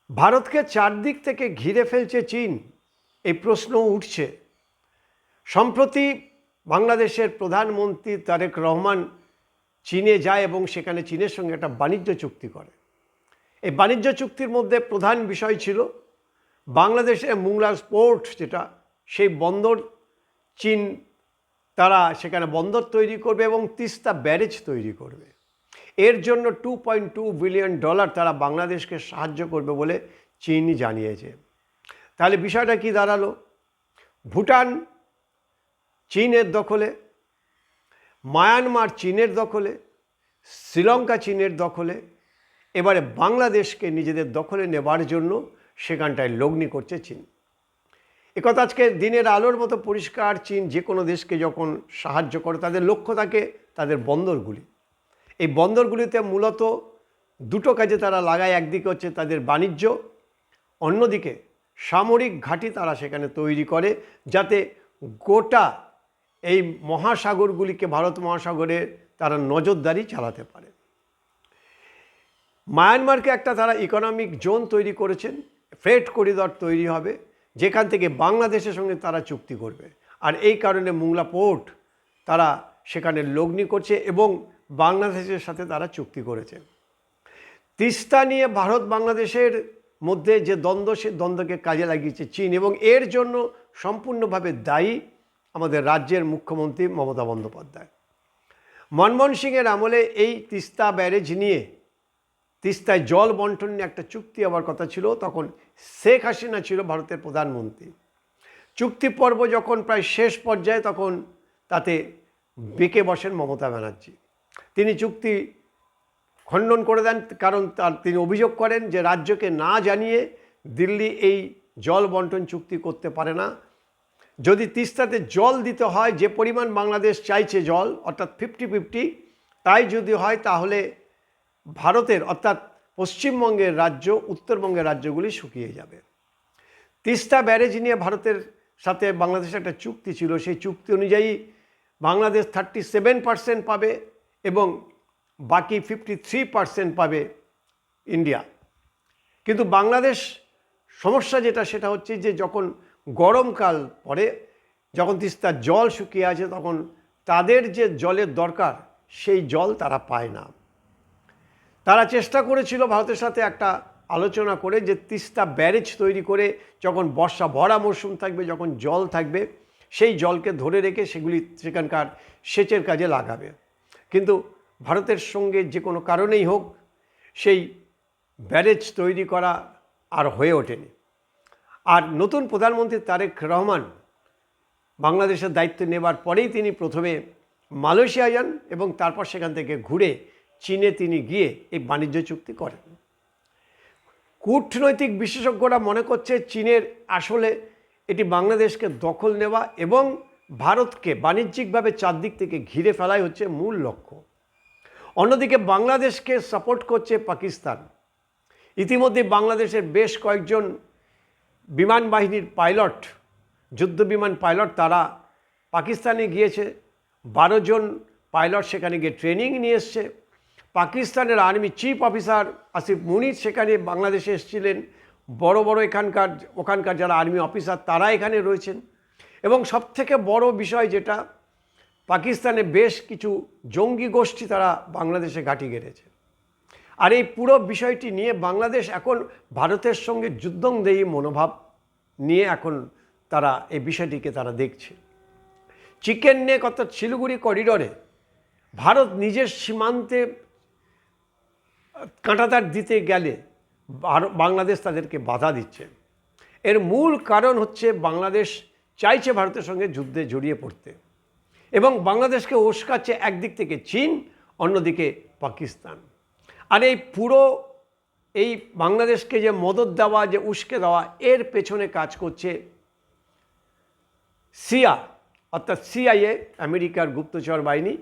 ভারতকে চারদিক থেকে ঘিরে ফেলছে চীন, এই প্রশ্ন উঠছে। সম্প্রতি বাংলাদেশের প্রধানমন্ত্রী তারেক রহমান চীনে যায় এবং সেখানে চীনের সঙ্গে একটা বাণিজ্য চুক্তি করে। এই বাণিজ্য চুক্তির মধ্যে প্রধান বিষয় ছিল বাংলাদেশের মুংলা পোর্ট, যেটা সেই বন্দর চীন তারা সেখানে বন্দর তৈরি করবে এবং তিস্তা ব্যারেজ তৈরি করবে। এর জন্য $2.2 বিলিয়ন তারা বাংলাদেশকে সাহায্য করবে বলে চীন জানিয়েছে। তাহলে বিষয়টা কি দাঁড়ালো? ভুটান চীনের দখলে, মায়ানমার চীনের দখলে, শ্রীলঙ্কা চীনের দখলে, এবারে বাংলাদেশকে নিজেদের দখলে নেবার জন্য সেখানটায় লগ্নি করছে চীন। একথা আজকে দিনের আলোর মতো পরিষ্কার। চীন যে কোনো দেশকে যখন সাহায্য করে তাদের লক্ষ্য থাকে তাদের বন্দরগুলি। এই বন্দরগুলিতে মূলত দুটো কাজে তারা লাগায়। একদিকে হচ্ছে তাদের বাণিজ্য, অন্যদিকে সামরিক ঘাঁটি তারা সেখানে তৈরি করে যাতে গোটা এই মহাসাগরগুলিকে, ভারত মহাসাগরে তারা নজরদারি চালাতে পারে। মায়ানমারকে একটা তারা ইকোনমিক জোন তৈরি করেছেন, ফ্রেট করিডর তৈরি হবে যেখান থেকে বাংলাদেশের সঙ্গে তারা চুক্তি করবে। আর এই কারণে মুংলা পোর্ট তারা সেখানে লগ্নি করছে এবং বাংলাদেশের সাথে তারা চুক্তি করেছে। তিস্তা নিয়ে ভারত বাংলাদেশের মধ্যে যে দ্বন্দ্ব, সে দ্বন্দ্বকে কাজে লাগিয়েছে চীন এবং এর জন্য সম্পূর্ণভাবে দায়ী আমাদের রাজ্যের মুখ্যমন্ত্রী মমতা বন্দ্যোপাধ্যায়। মনমোহন সিংয়ের আমলে এই তিস্তা ব্যারেজ নিয়ে, তিস্তায় জল বন্টন নিয়ে একটা চুক্তি হওয়ার কথা ছিল। তখন শেখ হাসিনা ছিল ভারতের প্রধানমন্ত্রী। চুক্তি পর্ব যখন প্রায় শেষ পর্যায়ে তখন তাতে বেঁকে বসেন মমতা ব্যানার্জি। তিনি চুক্তি খণ্ডন করে দেন, কারণ তিনি অভিযোগ করেন যে রাজ্যকে না জানিয়ে দিল্লি এই জল বন্টন চুক্তি করতে পারে না। যদি তিস্তাতে জল দিতে হয়, যে পরিমাণ বাংলাদেশ চাইছে জল, অর্থাৎ 50-50, তাই যদি হয় তাহলে ভারতের অর্থাৎ পশ্চিমবঙ্গের রাজ্য, উত্তরবঙ্গের রাজ্যগুলি শুকিয়ে যাবে। তিস্তা ব্যারেজ নিয়ে ভারতের সাথে বাংলাদেশের একটা চুক্তি ছিল। সেই চুক্তি অনুযায়ী বাংলাদেশ 37% পাবে এবং বাকি 53% পাবে ইন্ডিয়া। কিন্তু বাংলাদেশ সমস্যা যেটা, সেটা হচ্ছে যে যখন গরমকাল পড়ে, যখন তিস্তার জল শুকিয়ে আছে, তখন তাদের যে জলের দরকার সেই জল তারা পায় না। তারা চেষ্টা করেছিল ভারতের সাথে একটা আলোচনা করে যে তিস্তা ব্যারেজ তৈরি করে যখন বর্ষা ভরা মরশুম থাকবে, যখন জল থাকবে, সেই জলকে ধরে রেখে সেগুলি সেখানকার সেচের কাজে লাগাবে। কিন্তু ভারতের সঙ্গে যে কোনো কারণেই হোক সেই ব্যারেজ তৈরি করা আর হয়ে ওঠেনি। আর নতুন প্রধানমন্ত্রী তারেক রহমান বাংলাদেশের দায়িত্ব নেবার পরেই তিনি প্রথমে মালয়েশিয়া যান এবং তারপর সেখান থেকে ঘুরে চীনে তিনি গিয়ে এই বাণিজ্য চুক্তি করেন। কূটনৈতিক বিশেষজ্ঞরা মনে করছে চীনের আসলে এটি বাংলাদেশকে দখল নেওয়া এবং ভারতকে বাণিজ্যিকভাবে চারদিক থেকে ঘিরে ফেলাই হচ্ছে মূল লক্ষ্য। অন্যদিকে বাংলাদেশকে সাপোর্ট করছে পাকিস্তান। ইতিমধ্যে বাংলাদেশের বেশ কয়েকজন বিমান বাহিনীর পাইলট, যুদ্ধ বিমান পাইলট, তারা পাকিস্তানে গিয়েছে। 12 জন পাইলট সেখানে গিয়ে ট্রেনিং নিয়ে এসছে। পাকিস্তানের আর্মি চিফ অফিসার আসিফ মুনির সেখানে বাংলাদেশে এসেছিলেন। বড় বড় ওখানকার যারা আর্মি অফিসার তারা এখানে রয়েছেন। এবং সবথেকে বড় বিষয় যেটা, পাকিস্তানে বেশ কিছু জঙ্গি গোষ্ঠী তারা বাংলাদেশে ঘাঁটি গেড়েছে। আর এই পুরো বিষয়টি নিয়ে বাংলাদেশ এখন ভারতের সঙ্গে যুদ্ধংদেহী মনোভাব নিয়ে এখন তারা এই বিষয়টিকে তারা দেখছে। চিকেন নেক অর্থাৎ শিলিগুড়ি করিডরে ভারত নিজের সীমান্তে কাঁটাতার দিতে গেলে বাংলাদেশ তাদেরকে বাধা দিচ্ছে। এর মূল কারণ হচ্ছে বাংলাদেশ চাইছে ভারতের সঙ্গে যুদ্ধে জড়িয়ে পড়তে এবং বাংলাদেশকে উস্কাচ্ছে একদিক থেকে চীন, অন্যদিকে পাকিস্তান। আর এই পুরো এই বাংলাদেশকে যে মদদ দেওয়া, যে উস্কে দেওয়া, এর পেছনে কাজ করছে সিয়া অর্থাৎ CIA, আমেরিকার গুপ্তচর বাহিনী।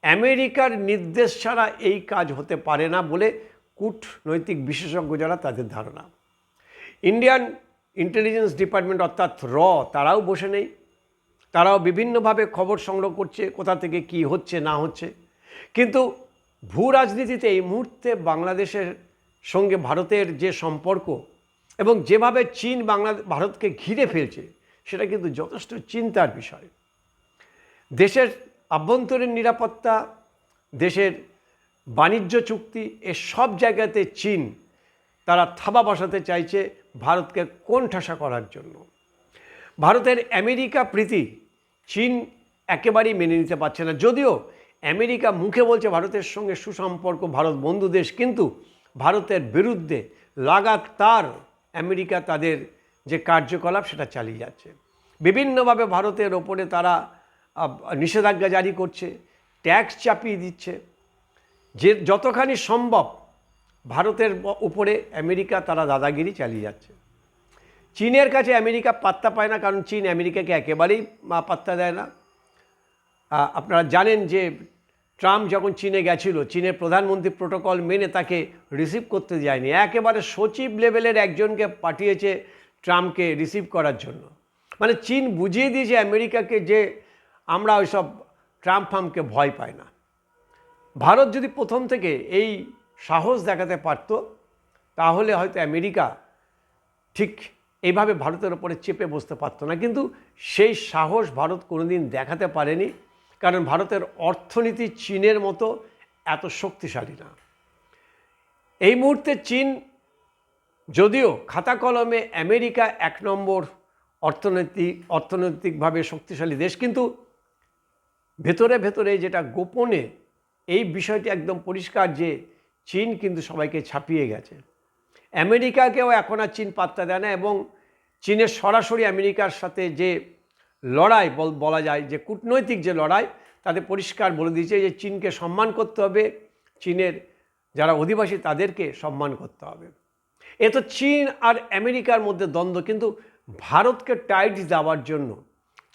আমেরিকার নির্দেশ ছাড়া এই কাজ হতে পারে না বলে কূটনৈতিক বিশেষজ্ঞ যারা, তাদের ধারণা। ইন্ডিয়ান ইন্টেলিজেন্স ডিপার্টমেন্ট অর্থাৎ তারাও বসে নেই। তারাও বিভিন্নভাবে খবর সংগ্রহ করছে কোথা থেকে কি হচ্ছে না হচ্ছে। কিন্তু ভূ রাজনীতিতে এই মুহূর্তে বাংলাদেশের সঙ্গে ভারতের যে সম্পর্ক, এবং যেভাবে চীন ভারতকে ঘিরে ফেলছে সেটা কিন্তু যথেষ্ট চিন্তার বিষয়। দেশের আভ্যন্তরীণ নিরাপত্তা, দেশের বাণিজ্য চুক্তি, এর সব জায়গাতে চীন তারা থাবা বসাতে চাইছে ভারতকে কোণঠাসা করার জন্য। ভারতের আমেরিকা প্রীতি চীন একেবারেই মেনে নিতে পারছে না। যদিও আমেরিকা মুখে বলছে ভারতের সঙ্গে সুসম্পর্ক, ভারত বন্ধু দেশ, কিন্তু ভারতের বিরুদ্ধে লাগাতার আমেরিকা তাদের যে কার্যকলাপ সেটা চালিয়ে যাচ্ছে। বিভিন্নভাবে ভারতের ওপরে তারা নিষেধাজ্ঞা জারি করছে, ট্যাক্স চাপিয়ে দিচ্ছে। যে যতখানি সম্ভব ভারতের উপরে আমেরিকা তারা দাদাগিরি চালিয়ে যাচ্ছে। চীনের কাছে আমেরিকা পাত্তা পায় না, কারণ চীন আমেরিকাকে একেবারেই পাত্তা দেয় না। আপনারা জানেন যে ট্রাম্প যখন চীনে গেছিল, চীনের প্রধানমন্ত্রী প্রোটোকল মেনে তাকে রিসিভ করতে যায়নি, একেবারে সচিব লেভেলের একজনকে পাঠিয়েছে ট্রাম্পকে রিসিভ করার জন্য। মানে চীন বুঝিয়ে দিয়েছে আমেরিকাকে যে আমরা ওইসব ট্রাম্পকে ভয় পাই না। ভারত যদি প্রথম থেকে এই সাহস দেখাতে পারত, তাহলে হয়তো আমেরিকা ঠিক এইভাবে ভারতের ওপরে চেপে বসতে পারতো না। কিন্তু সেই সাহস ভারত কোনোদিন দেখাতে পারেনি, কারণ ভারতের অর্থনীতি চীনের মতো এত শক্তিশালী না। এই মুহূর্তে চীন যদিও খাতা কলমে আমেরিকা 1 নম্বর অর্থনৈতিকভাবে শক্তিশালী দেশ, কিন্তু ভেতরে ভেতরে যেটা গোপনে এই বিষয়টি একদম পরিষ্কার যে চীন কিন্তু সবাইকে ছাপিয়ে গেছে। আমেরিকাকেও এখন আর চীন পাত্তা দেয় না, এবং চীনের সরাসরি আমেরিকার সাথে যে লড়াই বলা যায়, যে কূটনৈতিক যে লড়াই, তাতে পরিষ্কার বলে দিয়েছে যে চীনকে সম্মান করতে হবে, চীনের যারা অধিবাসী তাদেরকে সম্মান করতে হবে। এ তো চীন আর আমেরিকার মধ্যে দ্বন্দ্ব, কিন্তু ভারতকে টাইট দেওয়ার জন্য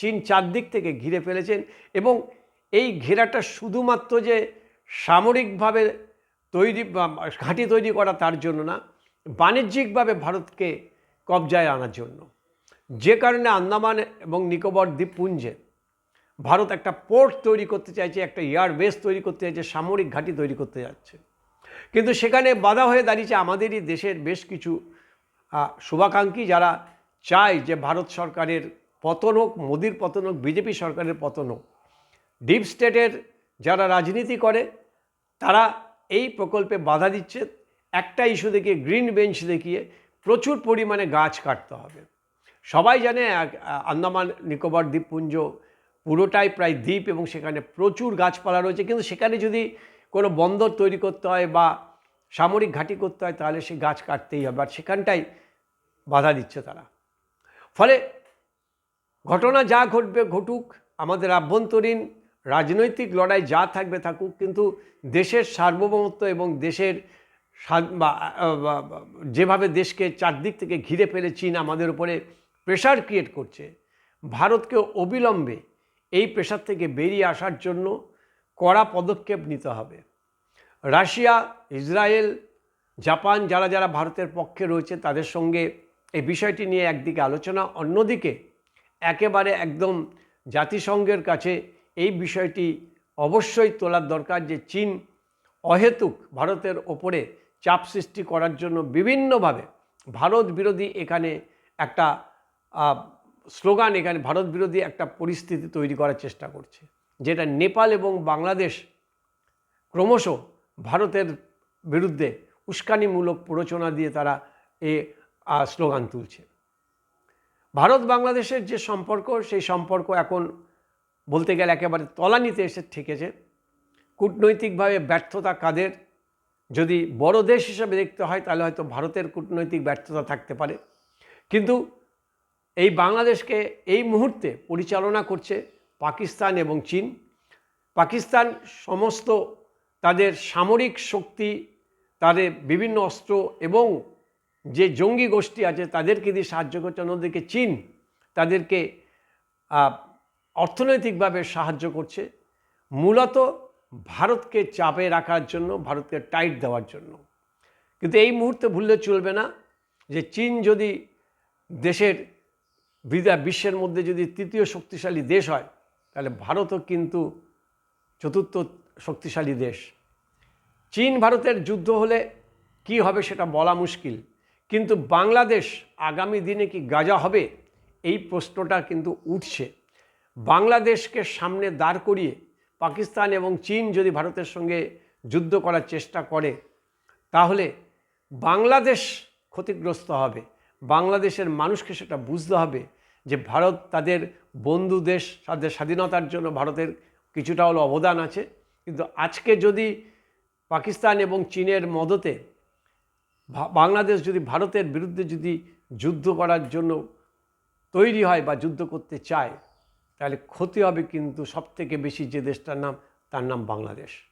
চীন চারদিক থেকে ঘিরে ফেলেছেন। এবং এই ঘেরাটা শুধুমাত্র যে সামরিকভাবে ঘাঁটি তৈরি করা তার জন্য না, বাণিজ্যিকভাবে ভারতকে কবজায় আনার জন্য। যে কারণে আন্দামান এবং নিকোবর দ্বীপপুঞ্জে ভারত একটা পোর্ট তৈরি করতে চাইছে, একটা এয়ারবেস তৈরি করতে চাইছে, সামরিক ঘাঁটি তৈরি করতে যাচ্ছে। কিন্তু সেখানে বাধা হয়ে দাঁড়িয়েছে আমাদেরই দেশের বেশ কিছু শুভাকাঙ্ক্ষী, যারা চায় যে ভারত সরকারের পতন হোক, মোদির পতন হোক, বিজেপি সরকারের পতন হোক। ডিপ স্টেটের যারা রাজনীতি করে তারা এই প্রকল্পে বাধা দিচ্ছে একটা ইস্যু দেখিয়ে, গ্রিন বেঞ্চ দেখিয়ে প্রচুর পরিমাণে গাছ কাটতে হবে। সবাই জানে আন্দামান নিকোবর দ্বীপপুঞ্জ পুরোটাই প্রায় দ্বীপ, এবং সেখানে প্রচুর গাছপালা রয়েছে, কিন্তু সেখানে যদি কোনো বন্দর তৈরি করতে হয় বা সামরিক ঘাঁটি করতে হয়, তাহলে সে গাছ কাটতেই হবে, আর সেখানটাই বাধা দিচ্ছে তারা। ফলে ঘটনা যা ঘটবে ঘটুক, আমাদের আভ্যন্তরীণ রাজনৈতিক লড়াই যা থাকবে থাকুক, কিন্তু দেশের সার্বভৌমত্ব এবং দেশের যেভাবে দেশকে চারদিক থেকে ঘিরে ফেলে চীন আমাদের উপরে প্রেশার ক্রিয়েট করছে, ভারতকে অবিলম্বে এই প্রেশার থেকে বেরিয়ে আসার জন্য কড়া পদক্ষেপ নিতে হবে। রাশিয়া, ইসরায়েল, জাপান যারা যারা ভারতের পক্ষে রয়েছে, তাদের সঙ্গে এই বিষয়টি নিয়ে একদিকে আলোচনা, অন্যদিকে একেবারে একদম জাতিসংঘের কাছে এই বিষয়টি অবশ্যই তোলার দরকার যে চীন অহেতুক ভারতের ওপরে চাপ সৃষ্টি করার জন্য বিভিন্নভাবে ভারত বিরোধী এখানে একটা স্লোগান, এখানে ভারত বিরোধী একটা পরিস্থিতি তৈরি করার চেষ্টা করছে, যেটা নেপাল এবং বাংলাদেশ ক্রমশ ভারতের বিরুদ্ধে উস্কানিমূলক প্ররোচনা দিয়ে তারা এই স্লোগান তুলছে। ভারত বাংলাদেশের যে সম্পর্ক, সেই সম্পর্ক এখন বলতে গেলে একেবারে তলানিতে এসে ঠেকেছে। কূটনৈতিকভাবে ব্যর্থতা কাদের, যদি বড় দেশ হিসেবে দেখতে হয় তাহলে হয়তো ভারতের কূটনৈতিক ব্যর্থতা থাকতে পারে, কিন্তু এই বাংলাদেশকে এই মুহূর্তে পরিচালনা করছে পাকিস্তান এবং চীন। পাকিস্তান সমস্ত তাদের সামরিক শক্তি, তাদের বিভিন্ন অস্ত্র এবং যে জঙ্গি গোষ্ঠী আছে তাদেরকে দিয়ে সাহায্য করছে, অন্যদিকে চীন তাদেরকে অর্থনৈতিকভাবে সাহায্য করছে, মূলত ভারতকে চাপে রাখার জন্য, ভারতকে টাইট দেওয়ার জন্য। কিন্তু এই মুহূর্তে ভুললে চলবে না যে চীন যদি দেশের বিশ্বের মধ্যে যদি তৃতীয় শক্তিশালী দেশ হয়, তাহলে ভারতও কিন্তু চতুর্থ শক্তিশালী দেশ। চীন ভারতের যুদ্ধ হলে কি হবে সেটা বলা মুশকিল, কিন্তু বাংলাদেশ আগামী দিনে কি গাজা হবে, এই প্রশ্নটা কিন্তু উঠছে। বাংলাদেশকে সামনে দাঁড় করিয়ে পাকিস্তান এবং চীন যদি ভারতের সঙ্গে যুদ্ধ করার চেষ্টা করে, তাহলে বাংলাদেশ ক্ষতিগ্রস্ত হবে। বাংলাদেশের মানুষকে সেটা বুঝতে হবে যে ভারত তাদের বন্ধু দেশ, তাদের স্বাধীনতার জন্য ভারতের কিছুটা হলো অবদান আছে। কিন্তু আজকে যদি পাকিস্তান এবং চীনের মদতে বাংলাদেশ যদি ভারতের বিরুদ্ধে যদি যুদ্ধ করার জন্য তৈরি হয় বা যুদ্ধ করতে চায়, তাহলে ক্ষতি হবে কিন্তু সবথেকে বেশি যে দেশটার নাম, তার নাম বাংলাদেশ।